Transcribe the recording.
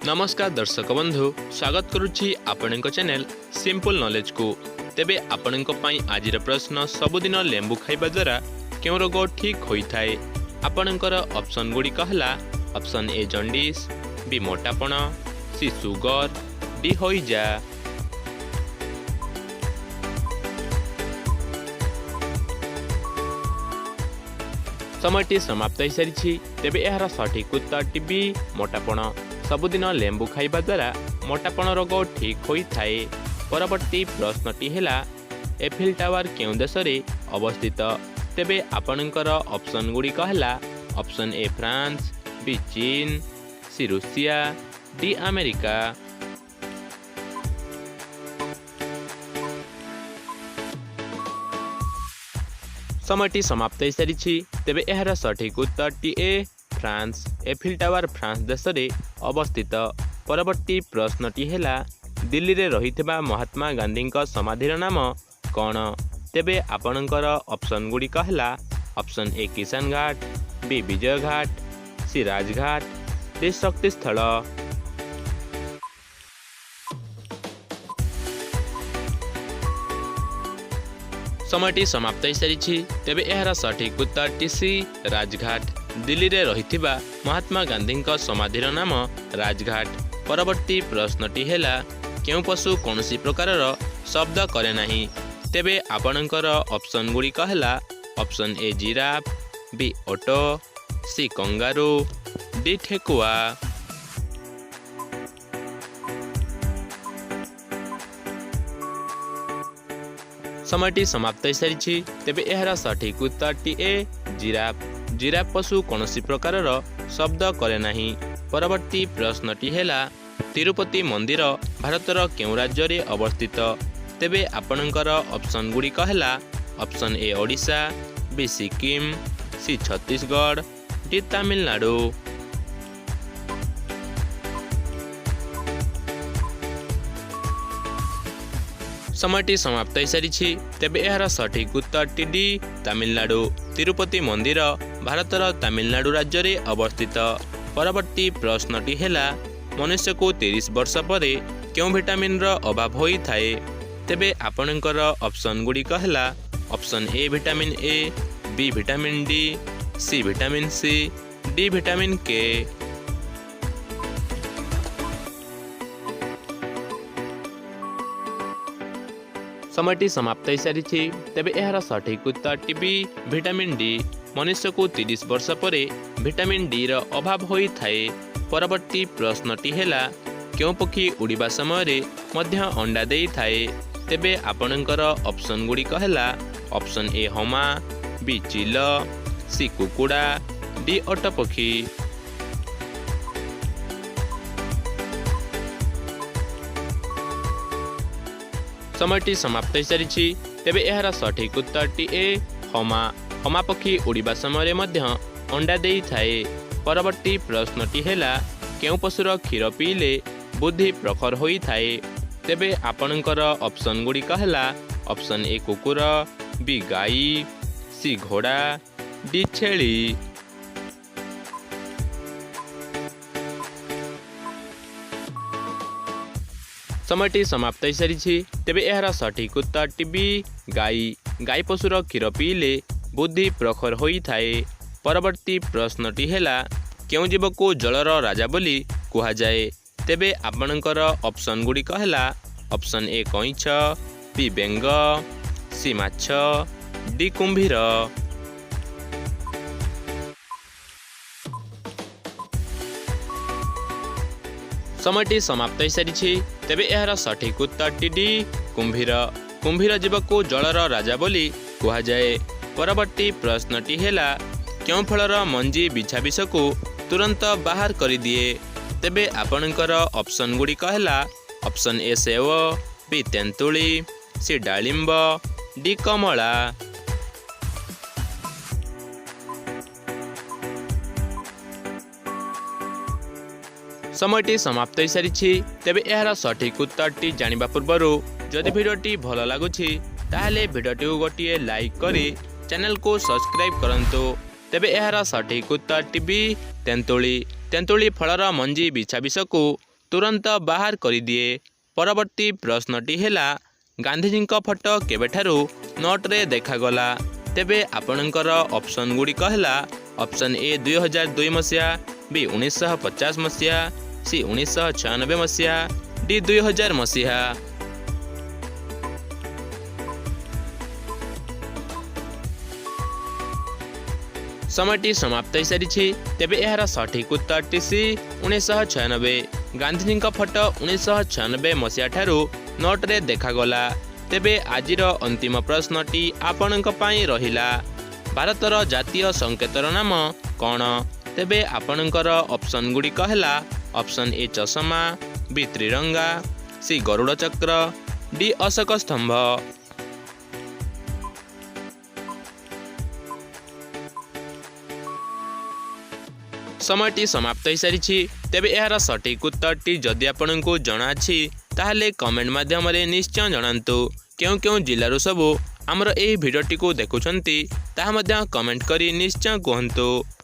नमस्कार दर्शक बंधु स्वागत करुच्ची आपण चैनल सिंपल नॉलेज को। तेबे आपण आज प्रश्न सबुदिन लेंबू खाइबा द्वारा क्यों रोग ठीक होता है। आपणकर ऑप्शन गुड़िक है ऑप्शन ए जंडिस, बी मोटापण, सी सुगर, डी हईजा। समयटी समाप्त हो सारी। तेबे यार सठिक उत्तर बी मोटापण। सबुदिन लेंबू खाइबा द्वारा मोटापण रोग ठीक होता है। परवर्ती प्रश्नटी है एफिल टावर क्यों देश में अवस्थित। तेबे आपणकर ऑप्शन गुड़िक है ऑप्शन ए फ्रांस, बी चीन, सी रूसिया, डी अमेरिका। समयटी समाप्त हो सारी। तेबे यार सठिक उत्तर A France. Eiffel tower France देश में अवस्थित। परवर्ती प्रश्नटी है दिल्ली रे रहिथिबा महात्मा गांधी समाधि नाम कौन। तेबे आपणकर ऑप्शन गुड़िक है ऑप्शन ए किसान घाट, बी विजय घाट, सी राजघाट, डी शक्ति स्थल। समयटी समाप्त हो सारी। तेबे यार सठिक उत्तर सी राजघाट। दिल्ली रे रहिथिबा महात्मा गांधी समाधि नाम राजघाट। परवर्ती प्रश्नटी है क्यों पशु कौनसी प्रकार शब्द करे नहीं। तेबे आपणकर ऑप्शन गुड़िक है ऑप्शन ए जिराफ, बी ओटो, सी कंगारू, डी ठेकुआ। समयटी समाप्त हो सारी। तेबे यार सठिक उत्तर ए जिराफ। जिराफ पशु कौनसी प्रकार शब्द करे नहीं। परवर्ती प्रश्नटी है तिरुपति मंदिर भारतर केउ राज्य रे अवस्थित। तेबे आपणकर ऑप्शन गुड़िक है ऑप्शन ए ओडिशा, बी सिक्किम, सी छत्तीसगढ़, डी तमिलनाडु। समयटी समाप्त हो सारी। तेबे यार सठिक उत्तर डी तमिलनाडु। तिरुपति मंदिर भारतर तमिलनाडु राज्य रे अवस्थित। परवर्ती प्रश्नटी है मनुष्य को 30 वर्ष पर क्यों विटामिन अभाव होता है। तेबे आपणकर ऑप्शन गुड़िक है option A vitamin A, B vitamin D, C vitamin C, D vitamin K. समयटी समाप्त हो सारी। तेबे यार सठिक उत्तर बी विटामिन डी। मनुष्य को 30 वर्ष पर विटामिन डी रो अभाव होता है। परवर्ती प्रश्नटी है क्यों पक्षी उड़ीबा समय मध्य अंडा दे थाए। तेबे आपणकर ऑप्शन गुड़िक है ऑप्शन ए हमा, बी चिल, सी कुकुड़ा, डी ओट पक्षी। समयटी समाप्त हो सारी। तेबे यार सठिक उत्तर ए हमा। हमा पक्षी उड़ीबा समय मध्य अंडा दे थाए। परवर्ती प्रश्नटी है क्यों पशुर क्षीर पीले बुद्धि प्रखर होता है। तेबे आपणकर ऑप्शन गुड़िक है ऑप्शन ए कुकुर, बी गाई, सी घोड़ा, डी छेली। समयटी समाप्त हो सारी। तेबे यार सठिक उत्तर बी गाई। गाई पशुर क्षीर पीले बुद्धि प्रखर होता है। परवर्ती प्रश्नटी है क्यों जीव को जलर राजा बोली कहा जाए। तेबे आपणकर ऑप्शन गुड़िक है ऑप्शन ए कईछ, बी बेंग, सी माछ, डी कुंभीर। समयटी समाप्त हो सारी। तेबे यार सठिक उत्तर डी कुंभीर। कुंभीर जीव को जलर राजा बोली कहा जाए। परवर्ती प्रश्नटी है क्यों फलर मंजी बिछा विष को तुरंत बाहर कर दिए। तेबे आपणकर ऑप्शन गुड़िक है ऑप्शन ए सेव, बी तेंतुली, सी डालिंब, डी कमला। समयटी समाप्त हो सारी। तेबे यार सठिक उत्तर जानिबा पूर्वरु जदि भिडियोटी भल लगुछि ताहेले भिडियोटी गोटे लाइक करी चैनल को सब्सक्राइब करंतु। तेबे यार सठिक उत्तर बी तेंतुली। तेंतुली फलर मंजी बिछा विष को तुरंत बाहर करिदिए। परवर्ती प्रश्नटी है गांधीजी फोटो केबेठारू नोट्रे देखागला। तेबे आपणकर ऑप्शन गुड़िक है ऑप्शन ए 2002 मसीहा, बी 1950 मसीहा, सी 1996 मसीहा, डी 2000 मसीहा। समयटी समाप्त हो सारी। तेबे यार सठिक उत्तर टी सी 1996। गांधीजी फोटो 1996 मसीहा ठारू नोट्रे देखागला। तेबे आजिर अंतिम प्रश्नटी आपणक पई रहिला। भारतर जातीय संकेतर नाम कौन? तेबे आपणकर ऑप्शन गुड़िक है ऑप्शन ए चषमा, बी त्रिरंगा, सी गरुड़ चक्र, डी अशोक स्तंभ। समयटी समाप्त हो सारी। तेबे यार सठिक उत्तरटी जदि आपको जना ताहले कमेंट माध्यम निश्चय जनातु। क्यों क्यों जिलूर सबू आमर यही भिडियोटी को देखुंट ताहा कमेंट करी निश्चय कहतु।